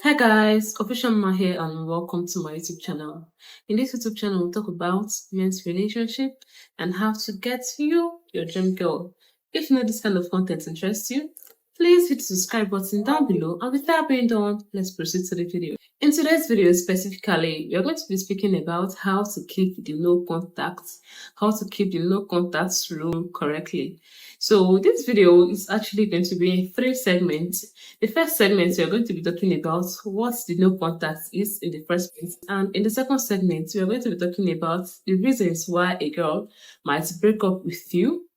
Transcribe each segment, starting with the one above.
Hi guys, Official Ma here and welcome to my YouTube channel. In this YouTube channel, we'll talk about men's relationship and how to get your dream girl. If you know this kind of content interests you, please hit the subscribe button down below, and with that being done, let's proceed to the video. In today's video specifically, we are going to be speaking about how to keep the no contacts rule correctly. So this video is actually going to be in 3 segments. The first segment, we are going to be talking about what the no contact is in the first place. And in the second segment, we are going to be talking about the reasons why a girl might break up with you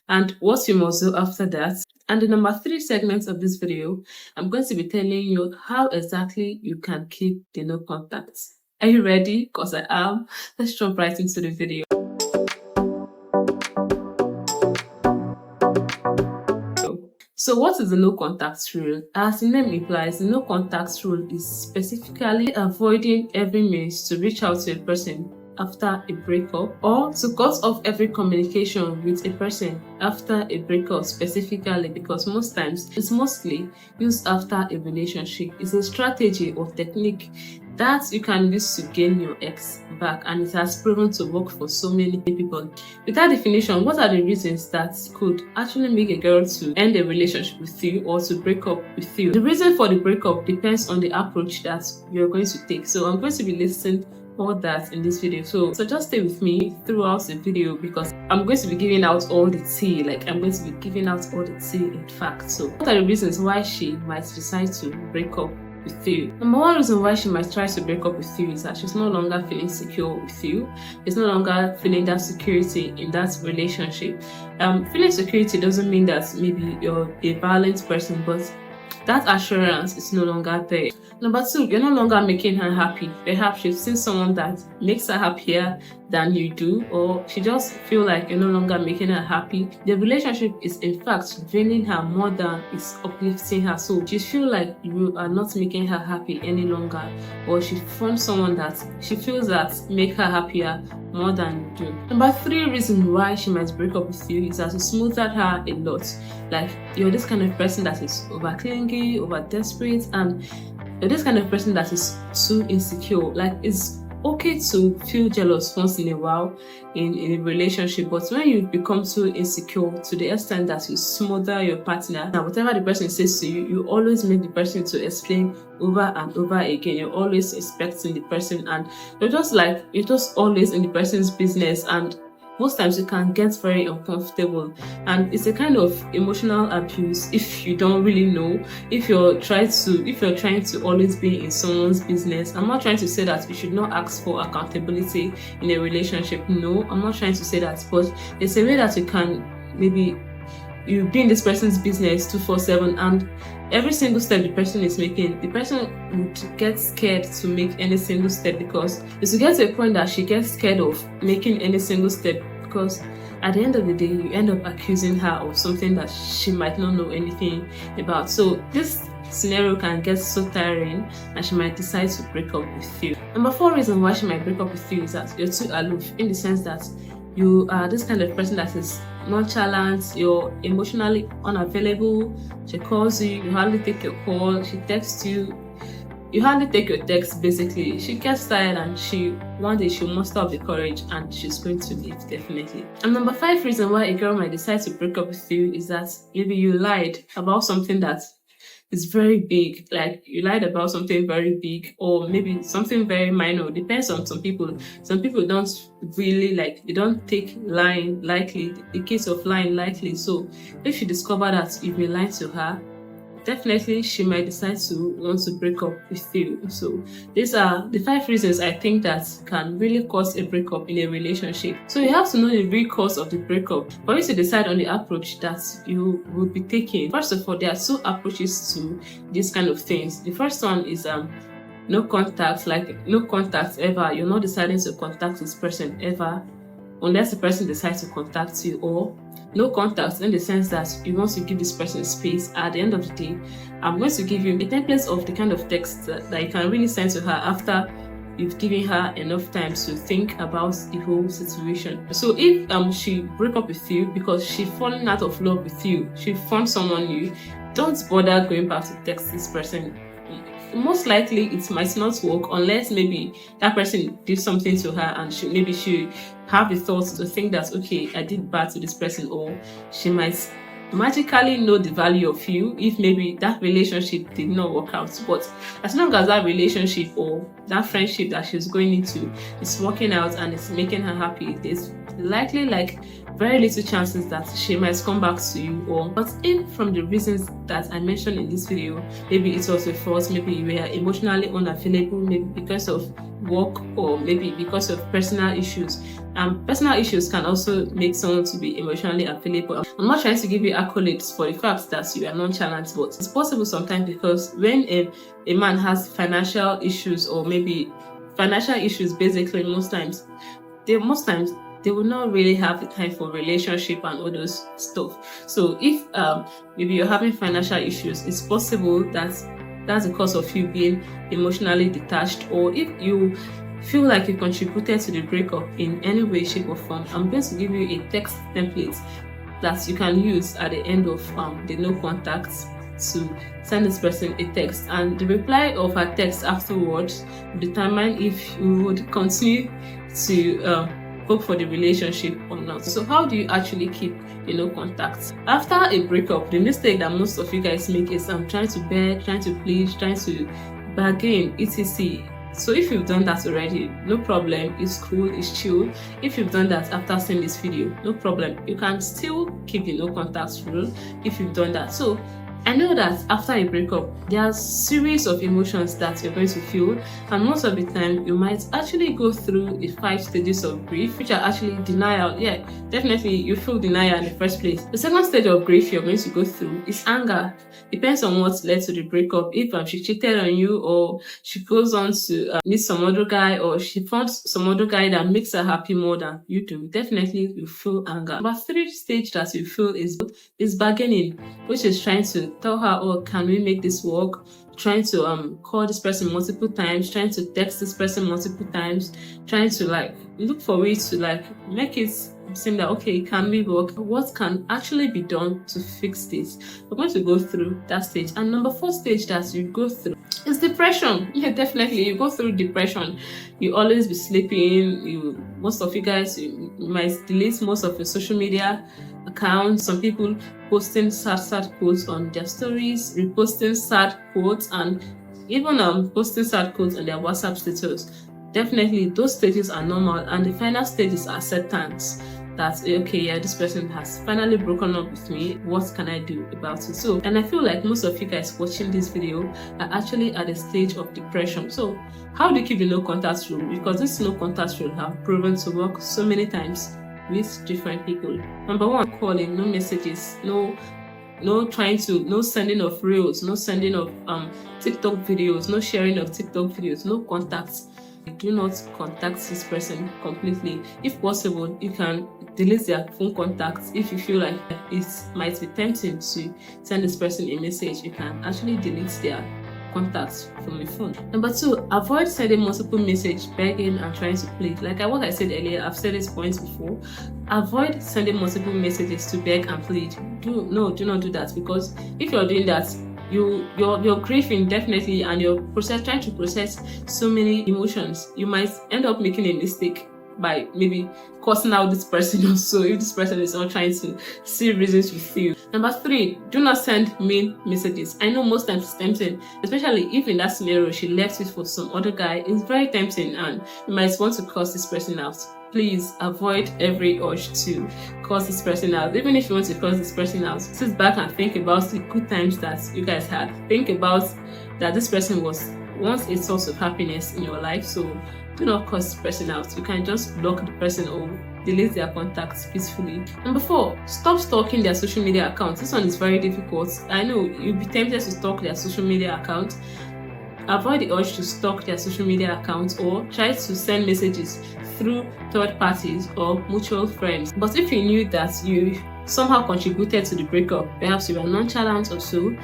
and what you must do after that. And the number 3 segment of this video, I'm going to be telling you how exactly you can keep the no contact. Are you ready? Because I am. Let's jump right into the video. So what is the no contact rule? As the name implies, the no contact rule is specifically avoiding every means to reach out to a person after a breakup, or to cut off every communication with a person after a breakup, specifically because most times it's mostly used after a relationship. It's a strategy or technique that you can use to gain your ex back, and it has proven to work for so many people. With that definition, what are the reasons that could actually make a girl to end a relationship with you or to break up with you? The reason for the breakup depends on the approach that you're going to take. So I'm going to be listing all that in this video. So just stay with me throughout the video because I'm going to be giving out all the tea. I'm going to be giving out all the tea in fact. So what are the reasons why she might decide to break up with you? Number 1 reason why she might try to break up with you is that she's no longer feeling secure with you. She's no longer feeling that security in that relationship. Feeling security doesn't mean that maybe you're a violent person, but that assurance is no longer there. Number 2, you're no longer making her happy. Perhaps she's seen someone that makes her happier than you do, or she just feel like you're no longer making her happy. The relationship is in fact draining her more than it's uplifting her. So she feel like you are not making her happy any longer, or she found someone that she feels that make her happier more than you do. Number 3 reason why she might break up with you is that you smoothed her a lot. Like you're this kind of person that is over clingy, over desperate, and you're this kind of person that is too insecure. Like it's okay to feel jealous once in a while in a relationship, but when you become too insecure to the extent that you smother your partner, and whatever the person says to you, you always make the person to explain over and over again. You're always expecting the person, and you're just always in the person's business, and most times you can get very uncomfortable, and it's a kind of emotional abuse if you don't really know. If you're trying to always be in someone's business. I'm not trying to say that you should not ask for accountability in a relationship. No, I'm not trying to say that, but it's a way that you can maybe you be in this person's business 24/7, and every single step the person is making, the person would get scared to make any single step, because it's to get to a point that she gets scared of making any single step, because at the end of the day you end up accusing her of something that she might not know anything about. So this scenario can get so tiring and she might decide to break up with you. Number 4 reason why she might break up with you is that you're too aloof, in the sense that you are this kind of person that is nonchalant, you're emotionally unavailable. She calls you, you hardly take your call. She texts you, you hardly take your text. Basically, she gets tired and one day she'll muster up the courage and she's going to leave, definitely. And number 5 reason why a girl might decide to break up with you is that maybe you lied about something that is very big. Like you lied about something very big, or maybe something very minor. Depends on some people. Some people don't really they don't take lying lightly, the case of lying lightly. So if you discover that you've been lying to her, definitely she might decide to want to break up with you. So these are the 5 reasons I think that can really cause a breakup in a relationship. So you have to know the real cause of the breakup for you to decide on the approach that you will be taking. First of all, there are 2 approaches to these kind of things. The first one is no contact, like no contact ever. You're not deciding to contact this person ever unless the person decides to contact you, or no contact in the sense that you want to give this person space. At the end of the day, I'm going to give you a template of the kind of text that you can really send to her after you've given her enough time to think about the whole situation. So if she break up with you because she fallen out of love with you, she found someone new, don't bother going back to text this person. most likely it might not work unless maybe that person did something to her and she have the thoughts to think that, okay, I did bad to this person, or she might magically know the value of you if maybe that relationship did not work out. But as long as that relationship or that friendship that she's going into is working out and it's making her happy, there's likely like very little chances that she might come back to you. But if from the reasons that I mentioned in this video, maybe it was a fault, maybe you were emotionally unavailable, maybe because of work, or maybe because of personal issues. Personal issues can also make someone to be emotionally available. I'm not trying to give you accolades for the fact that you are nonchalant, but it's possible sometimes, because when a man has financial issues, or maybe financial issues, basically most times they will not really have the time for relationship and all those stuff. So if maybe you're having financial issues, it's possible that that's the cause of you being emotionally detached. Or if you feel like you contributed to the breakup in any way, shape or form, I'm going to give you a text template that you can use at the end of the no contacts to send this person a text, and the reply of her text afterwards will determine if you would continue to hope for the relationship or not. So how do you actually keep no contact after a breakup? The mistake that most of you guys make is trying to beg, trying to plead, trying to bargain, etc. So if you've done that already, no problem, it's cool, it's chill. If you've done that after seeing this video, no problem, you can still keep the no contact rule if you've done that. So I know that after a breakup, there are a series of emotions that you're going to feel, and most of the time you might actually go through the 5 stages of grief, which are actually denial. Yeah, definitely you feel denial in the first place. The second stage of grief you're going to go through is anger. Depends on what led to the breakup. If she cheated on you, or she goes on to meet some other guy, or she found some other guy that makes her happy more than you do, definitely you feel anger. Number 3 stage that you feel is bargaining, which is trying to tell her, oh, can we make this work? Trying to call this person multiple times, trying to text this person multiple times, trying to like look for ways to like make it seem that, okay, can we work? What can actually be done to fix this? We're going to go through that stage. And number 4 stage that you go through is depression. Yeah, definitely you go through depression. You always be sleeping. Most of you guys, you might delete most of your social media accounts. Some people posting sad quotes on their stories, reposting sad quotes, and even posting sad quotes on their WhatsApp status. Definitely those stages are normal, and the final stage is acceptance. That, okay, yeah, this person has finally broken up with me. What can I do about it? So, and I feel like most of you guys watching this video are actually at the stage of depression. So how do you keep the no contact rule? Because this no contact rule have proven to work so many times with different people. Number 1, calling, no messages, no sending of reels, no sending of TikTok videos, no sharing of TikTok videos, no contacts. Do not contact this person completely. If possible, you can delete their phone contacts. If you feel like it might be tempting to send this person a message, you can actually delete their contacts from your phone. Number 2, avoid sending multiple messages, begging and trying to plead. Like what I said earlier, I've said this point before. Avoid sending multiple messages to beg and plead. Do not do that, because if you're doing that, you're grieving definitely, and you're trying to process so many emotions. You might end up making a mistake by maybe cursing out this person also, if this person is not trying to see reasons with you. Number 3, do not send mean messages. I know most times it's tempting, especially if in that scenario she left it for some other guy. It's very tempting, and you might want to curse this person out. Please avoid every urge to curse this person out. Even if you want to curse this person out, sit back and think about the good times that you guys had. Think about that this person was once a source of happiness in your life. So do not curse this person out. You can just block the person or delete their contacts peacefully. Number 4, stop stalking their social media accounts. This one is very difficult. I know you'll be tempted to stalk their social media account. Avoid the urge to stalk their social media accounts, or try to send messages through third parties or mutual friends. But if you knew that you somehow contributed to the breakup, perhaps you were nonchalant or so,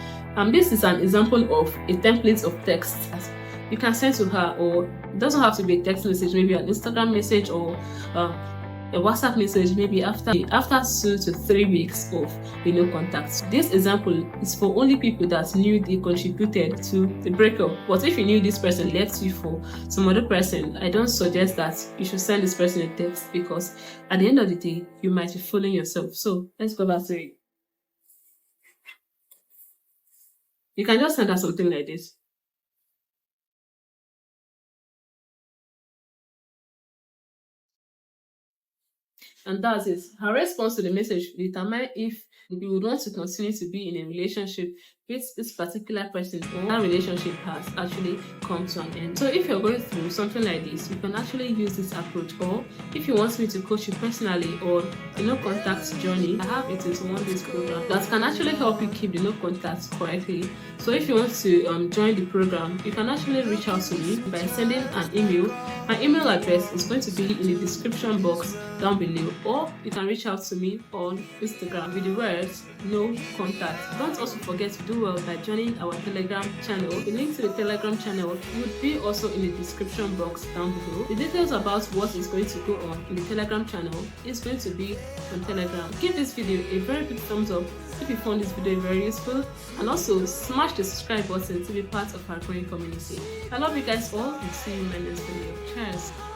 this is an example of a template of text you can send to her. Or it doesn't have to be a text message, maybe an Instagram message or a WhatsApp message maybe after 2 to 3 weeks of no contact. This example is for only people that knew they contributed to the breakup. But if you knew this person left you for some other person, I don't suggest that you should send this person a text, because at the end of the day, you might be fooling yourself. So let's go back to it. You can just send her something like this. And that's it. Her response to the message will determine if you would want to continue to be in a relationship with this particular person, or that relationship has actually come to an end. So if you're going through something like this, you can actually use this approach. Or if you want me to coach you personally on the no contact journey, I have it is one day program that can actually help you keep the no contact correctly. So if you want to join the program, you can actually reach out to me by sending an email. My email address is going to be in the description box down below, or you can reach out to me on Instagram with the words no contact. Don't also forget to do well by joining our Telegram channel. The link to the Telegram channel would be also in the description box down below. The details about what is going to go on in the Telegram channel is going to be on Telegram. Give this video a very big thumbs up if you found this video very useful, and also smash the subscribe button to be part of our growing community. I love you guys all, and see you in my next video. Cheers!